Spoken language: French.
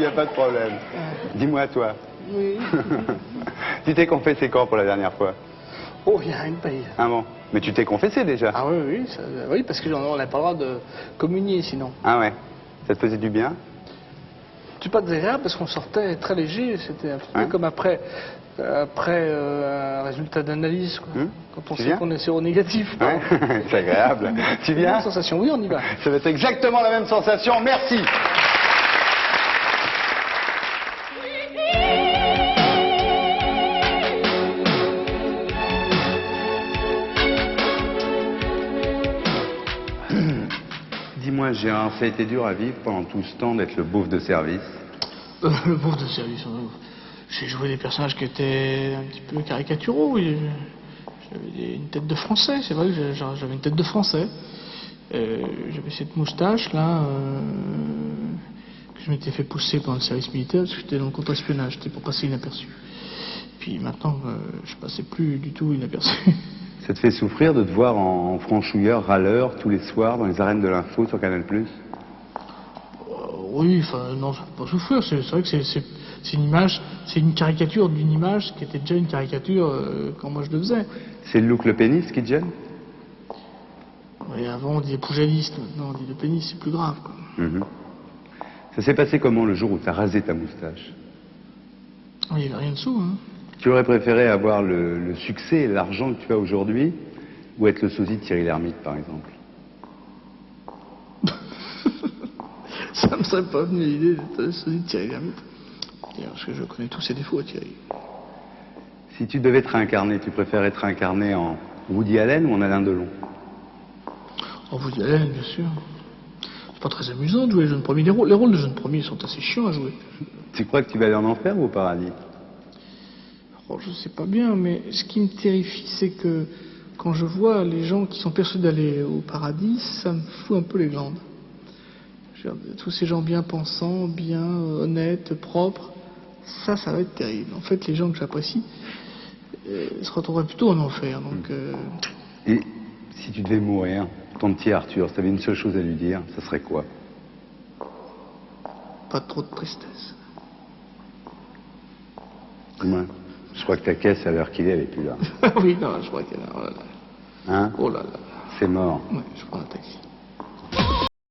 n'y a pas de problème. Dis-moi, toi. Oui. Tu t'es confessé quand pour la dernière fois? Oh, il y a une paye. Ah bon? Mais tu t'es confessé déjà? Ah oui, oui, oui, parce qu'on n'a pas le droit de communier sinon. Ah ouais. Ça te faisait du bien? C'est pas désagréable parce qu'on sortait très léger, c'était un petit peu Ouais. comme après un résultat d'analyse, quoi. Quand on Tu sait viens? qu'on est séronégatif. Ouais. C'est agréable. Tu viens? Bonne sensation, oui, on y va. Ça va être exactement la même sensation. Merci. Dis-moi, Gérard, ça a été dur à vivre pendant tout ce temps d'être le beauf de service? Le bouffe de service. J'ai joué des personnages qui étaient un petit peu caricaturaux. J'avais une tête de français, c'est vrai que j'avais une tête de français. J'avais cette moustache là que je m'étais fait pousser pendant le service militaire parce que j'étais dans le contre-espionnage, c'était pour passer inaperçu. Puis maintenant, je passais plus du tout inaperçu. Ça te fait souffrir de te voir en franchouilleur, râleur, tous les soirs dans les arènes de l'info sur Canal+. Oui, enfin non, ça ne peut pas souffrir. C'est vrai que c'est une image, c'est une caricature d'une image qui était déjà une caricature quand moi je le faisais. C'est le look le pénis qui te gêne? Oui, avant on disait poujaliste, maintenant on dit le pénis, c'est plus grave, quoi. Ça s'est passé comment le jour où tu as rasé ta moustache? Il n'y avait rien dessous, hein. Tu aurais préféré avoir le succès et l'argent que tu as aujourd'hui ou être le sosie de Thierry Lhermitte, par exemple? Ça me serait pas venu l'idée d'être le sosie de Thierry Lhermitte. Parce que je connais tous ses défauts, Thierry. Si tu devais te réincarner, tu préfères être incarné en Woody Allen ou en Alain Delon? En Woody Allen, bien sûr. C'est pas très amusant de jouer les jeunes premiers. Les rôles de jeunes premiers sont assez chiants à jouer. Tu crois que tu vas aller en enfer ou au paradis? Oh, je sais pas bien, mais ce qui me terrifie, c'est que quand je vois les gens qui sont persuadés d'aller au paradis, ça me fout un peu les glandes. Je veux dire, tous ces gens bien pensants, bien honnêtes, propres, ça va être terrible. En fait, les gens que j'apprécie se retrouveraient plutôt en enfer. Donc, Et si tu devais mourir, ton petit Arthur, si tu avais une seule chose à lui dire, ça serait quoi? pas trop de tristesse. Ouais. Je crois que ta caisse, à l'heure qu'il est, elle est plus là. Oui, non, je crois qu'elle a... Oh là là. Hein? Oh là là. C'est mort. Oui, je prends un taxi.